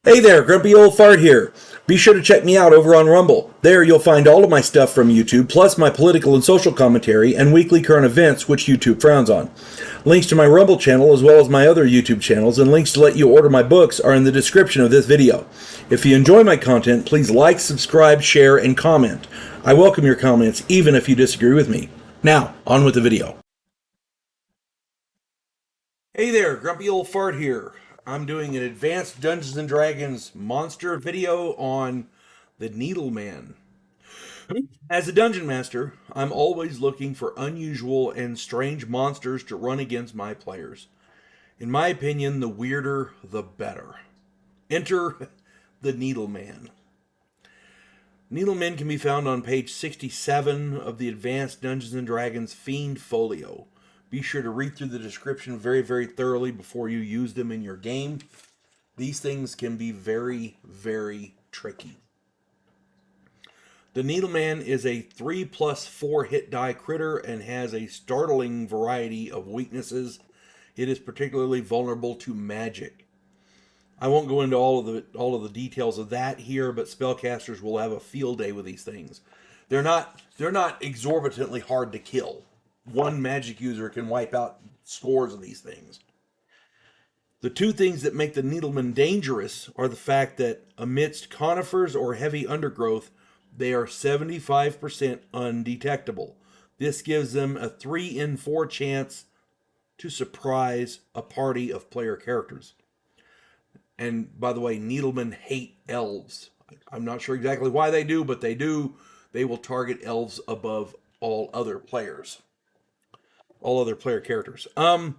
Hey there, Grumpy Old Fart here. Be sure to check me out over on Rumble. There you'll find all of my stuff from YouTube, plus my political and social commentary and weekly current events, which YouTube frowns on. Links to my Rumble channel, as well as my other YouTube channels, and links to let you order my books are in the description of this video. If you enjoy my content, please like, subscribe, share, and comment. I welcome your comments, even if you disagree with me. Now, on with the video. Hey there, Grumpy Old Fart here. I'm doing an advanced Dungeons and Dragons monster video on the Needleman. As a dungeon master, I'm always looking for unusual and strange monsters to run against my players. In my opinion, the weirder, the better. Enter the Needleman. Needleman can be found on page 67 of the Advanced Dungeons and Dragons Fiend Folio. Be sure to read through the description very, very thoroughly before you use them in your game. These things can be very, very tricky. The Needleman is a 3+4 hit die critter and has a startling variety of weaknesses. It is particularly vulnerable to magic. I won't go into all of the details of that here, but spellcasters will have a field day with these things. They're not exorbitantly hard to kill. One magic user can wipe out scores of these things. The two things that make the Needleman dangerous are the fact that amidst conifers or heavy undergrowth, they are 75% undetectable. This gives them a 3 in 4 chance to surprise a party of player characters. And by the way, Needlemen hate elves. I'm not sure exactly why they do, but they do. They will target elves above all other players. All other player characters. The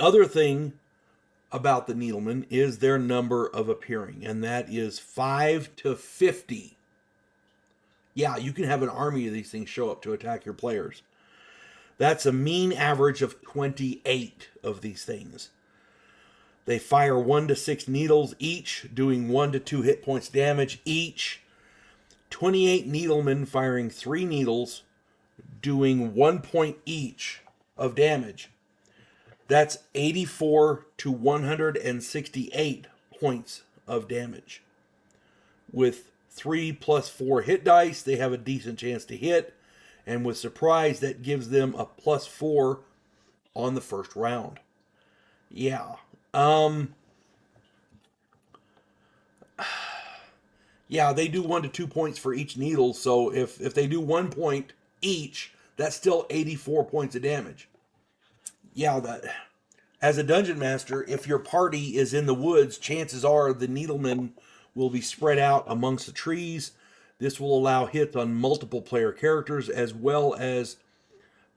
other thing about the Needlemen is their number of appearing, and that is 5 to 50. Yeah, you can have an army of these things show up to attack your players. That's a mean average of 28 of these things. They fire 1 to 6 needles each, doing 1 to 2 hit points damage each. 28 needlemen firing 3 needles, doing 1 point each of damage. That's 84 to 168 points of damage. With 3+4 hit dice, they have a decent chance to hit. And with surprise, that gives them a +4 on the first round. Yeah. Yeah, they do 1 to 2 points for each needle. So if they do 1 point each, that's still 84 points of damage. Yeah, that as a dungeon master, if your party is in the woods, chances are the needlemen will be spread out amongst the trees. This will allow hits on multiple player characters, as well as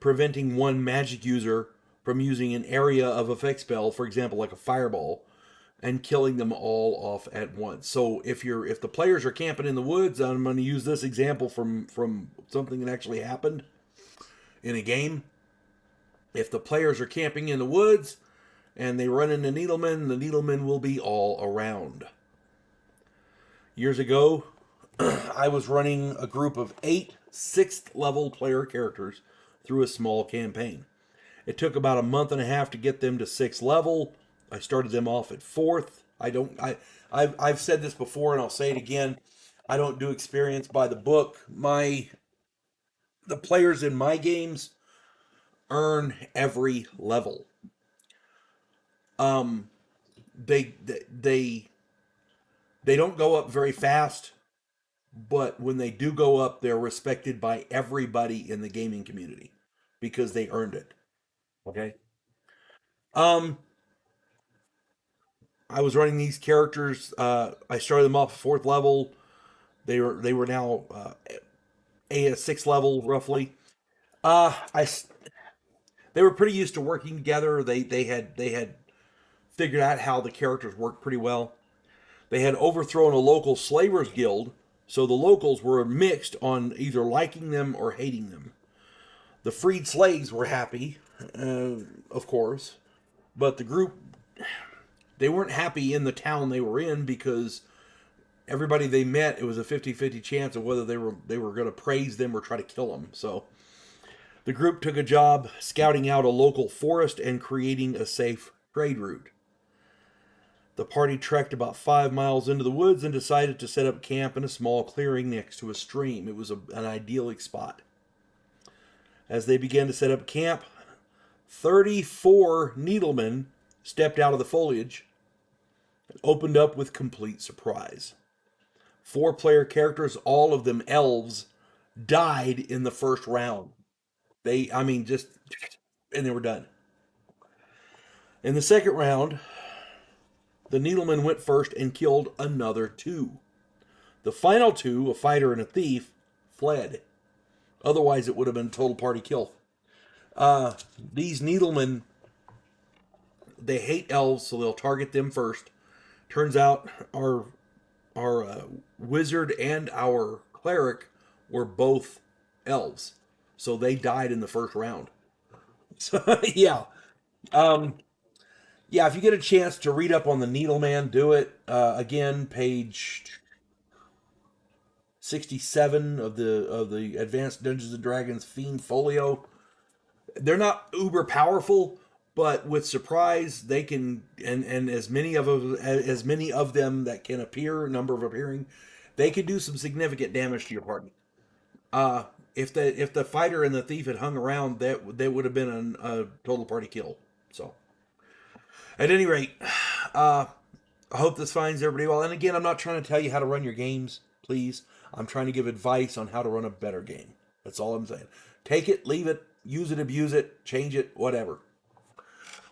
preventing one magic user from using an area of effect spell, for example, like a fireball, and killing them all off at once. So if the players are camping in the woods, I'm going to use this example from something that actually happened in a game. If the players are camping in the woods and they run into Needlemen, the Needlemen will be all around. Years ago, I was running a group of 8 6th level player characters through a small campaign. It took about a month and a half to get them to 6th level. I started them off at 4th. I've said this before and I'll say it again. I don't do experience by the book. The players in my games earn every level. Um, they they they don't go up very fast, but when they do go up, they're respected by everybody in the gaming community because they earned it. Okay. Um, I was running these characters. I started them off 4th level. They were now a 6th level roughly. I They were pretty used to working together. They had figured out how the characters worked pretty well. They had overthrown a local slavers guild, so the locals were mixed on either liking them or hating them. The freed slaves were happy, of course, but the group, they weren't happy in the town they were in because everybody they met, it was a 50-50 chance of whether they were going to praise them or try to kill them. So the group took a job scouting out a local forest and creating a safe trade route. The party trekked about 5 miles into the woods and decided to set up camp in a small clearing next to a stream. It was an idyllic spot. As they began to set up camp, 34 Needlemen stepped out of the foliage and opened up with complete surprise. 4-player characters, all of them elves, died in the first round. And they were done. In the second round, the Needleman went first and killed another 2. The final 2, a fighter and a thief, fled. Otherwise, it would have been a total party kill. These Needlemen, they hate elves, so they'll target them first. Turns out our wizard and our cleric were both elves, so they died in the first round. So yeah, yeah. If you get a chance to read up on the Needleman, do it. Again, page 67 of the Advanced Dungeons and Dragons Fiend Folio. They're not uber powerful, but with surprise they can, and as many of them that can appear, number of appearing, they can do some significant damage to your party. If the fighter and the thief had hung around, that would have been a total party kill. So, at any rate, I hope this finds everybody well. And again, I'm not trying to tell you how to run your games, please. I'm trying to give advice on how to run a better game. That's all I'm saying. Take it, leave it, use it, abuse it, change it, whatever.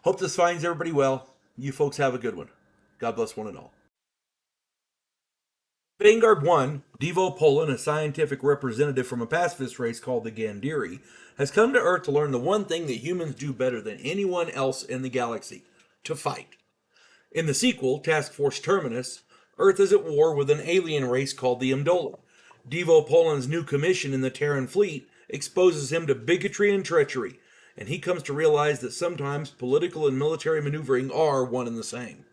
Hope this finds everybody well. You folks have a good one. God bless one and all. Vanguard One, Devo Polan, a scientific representative from a pacifist race called the Gandiri, has come to Earth to learn the one thing that humans do better than anyone else in the galaxy: to fight. In the sequel, Task Force Terminus, Earth is at war with an alien race called the Amdolan. Devo Polan's new commission in the Terran fleet exposes him to bigotry and treachery, and he comes to realize that sometimes political and military maneuvering are one and the same.